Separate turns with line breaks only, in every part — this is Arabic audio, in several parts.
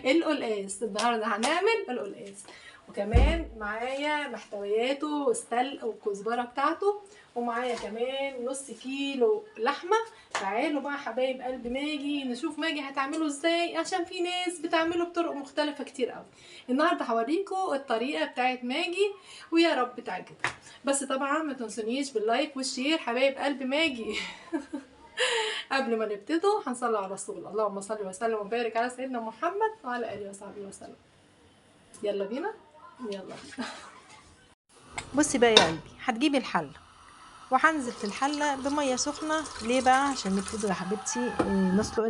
القلقاس. النهارده هنعمل القلقاس، وكمان معايا محتوياته السلق والكزبره بتاعته، ومعايا كمان نص كيلو لحمه. تعالوا بقى حبايب قلب ماجي نشوف ماجي هتعمله ازاي، عشان في ناس بتعمله بطرق مختلفه كتير قوي. النهارده هوريكم الطريقه بتاعت ماجي، ويا رب تعجبكم. بس طبعا ما تنسونيش باللايك والشير حبايب قلب ماجي. قبل ما نبتدوا هنصلي على الرسول. اللهم صل وسلم وبارك على سيدنا محمد وعلى اله وصحبه وسلم. يلا بينا يلا بينا.
بصي بقى يا قلبي، هتجيبي الحله وهنزل في الحله بميه سخنه. ليه بقى؟ عشان نبتدي يا حبيبتي نسلق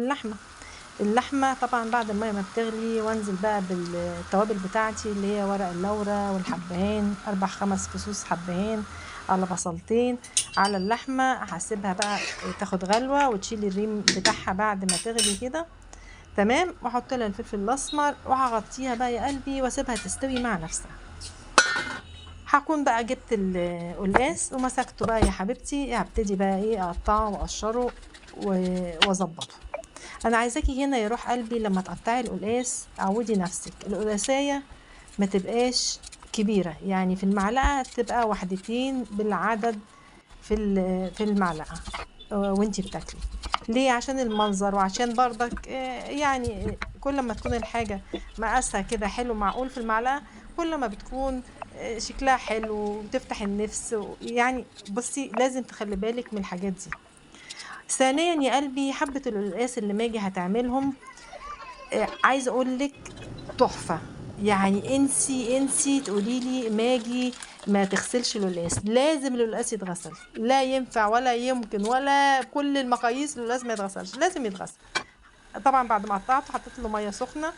اللحمه طبعا بعد الميه ما بتغلي، وانزل بقى بالتوابل بتاعتي اللي هي ورق اللورة والحبهان، 4-5 فصوص حبهان على بصلتين على اللحمه. هسيبها بقى تاخد غلوه وتشيلي الريم بتاعها بعد ما تغلي كده تمام، واحط لها الفلفل الاسمر وهغطيها بقى يا قلبي واسيبها تستوي مع نفسها. هكون بقى جبت القلقاس ومسكته بقى يا حبيبتي، هبتدي بقى ايه اقطعه واقشره واظبطه. انا عايزاكي هنا يروح قلبي لما تقطعي القلقاس عودي نفسك القلقاسية ما تبقاش كبيرة، يعني في المعلقة تبقى 1 بالعدد في المعلقة وانتي بتاكلي. ليه؟ عشان المنظر، وعشان برضك يعني كل ما تكون الحاجة مقاسها كده حلو معقول في المعلقة، كل ما بتكون شكلها حلو وتفتح النفس. يعني بصي لازم تخلي بالك من الحاجات دي. ثانيا يا قلبي، حبة القلقاس اللي ماجي هتعملهم عايزه اقول لك تحفه. يعني انسي تقولي لي ماجي ما تغسلش القلقاس، لازم القلقاس يتغسل، لا ينفع ولا يمكن ولا كل المقاييس القلقاس ما يتغسلش، لازم يتغسل. طبعا بعد ما قطعته حطيت له ميه سخنه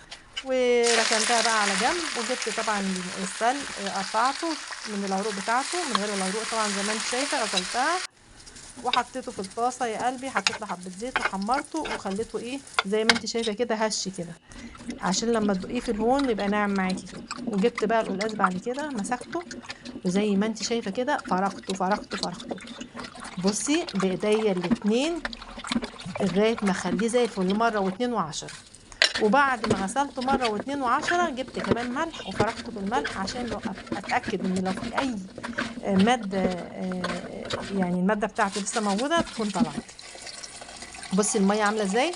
وركنتها بقى على جنب، وجبت طبعا السلق قطعته من العروق بتاعته من غير العروق طبعا زي ما انت شايفه، غسلتها وحطيته في الطاسه يا قلبي، حطيت له حبه زيت وحمرته وخليته ايه زي ما انت شايفه كده هش كده، عشان لما تدقيه في الهون يبقى ناعم معاكي كده. وجبت بقى القلقاس بعد كده مسكته وزي ما انت شايفه كده فرقته بصي بايديا الاتنين لغايه ما اخليه زي الفل، مره واتنين وعشرة. وبعد ما غسلته مره واتنين وعشرة جبت كمان ملح وفرقته بالملح عشان لو اتاكد ان لو في اي ماده يعني الماده بتاعته لسه موجوده تكون طلعت. بصي الميه عامله ازاي،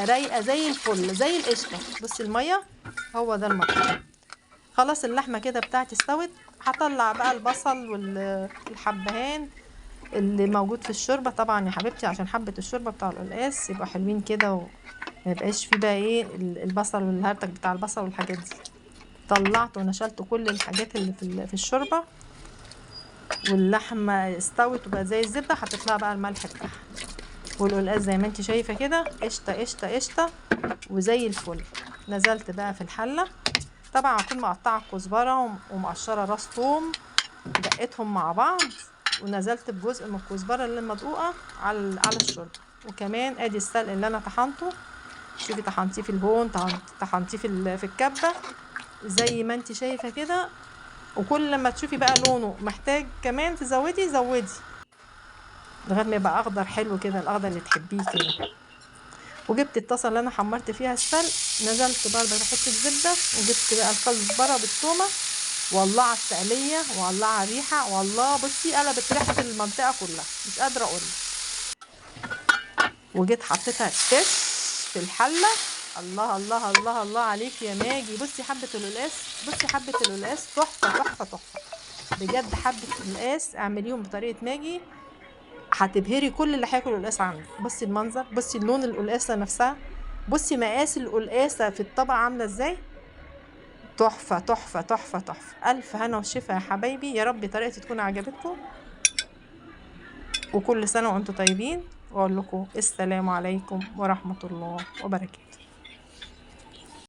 رايقه زي الفل زي القشطه. بصي الميه هو ده المطلوب. خلاص اللحمه كده بتاعتي استوت، هطلع بقى البصل والحبهان اللي موجود في الشوربه طبعا يا حبيبتي، عشان حبه الشوربه بتاع القلقاس يبقى حلوين كده وما يبقاش فيه بقى ايه البصل والهرتك بتاع البصل والحاجات دي. طلعت ونشلت كل الحاجات اللي في الشوربه، واللحمه استوت وبقت زي الزبده. حطيت لها بقى الملح بتاعها، والقلقاس زي ما انت شايفه كده قشطه وزي الفل. نزلت بقى في الحله، طبعا هكون مقطعه كزبره ومقشره راس ثوم دقيتهم مع بعض، ونزلت بجزء من الكزبره اللي مدقوقه على الشوربه. وكمان ادي السلق اللي انا طحنته، شوفي طحنتيه في الهون، طحنتيه في الكبه زي ما انت شايفه كده. وكل لما تشوفي بقى لونه محتاج كمان تزودي لغايه ما يبقى اخضر حلو كده، الاخضر اللي تحبيه كده. وجبت الطاسه اللي انا حمرت فيها السلق، نزلت برضه بحط الزبده، وجبت بقى الكزبره بالثومه، ولعت التقليه وولعها ريحه، والله بصي قلبت ريحه المنطقه كلها مش قادره اقول. وجيت حطيتها تش في الحله. الله الله الله الله عليك يا ماجي. بصي حبه القلقاس، بصي حبه القلقاس تحفه بجد. حبه القلقاس اعمليهم بطريقه ماجي هتبهري كل اللي هياكل القلقاس عندك. بصي المنظر، بصي اللون القلقاسه نفسها، بصي مقاس القلقاسه في الطبق عامله ازاي، تحفه. الف هنا وشفا يا حبايبي، يا رب طريقتي تكون عجبتكم، وكل سنه وانتم طيبين، واقول لكم السلام عليكم ورحمه الله وبركاته.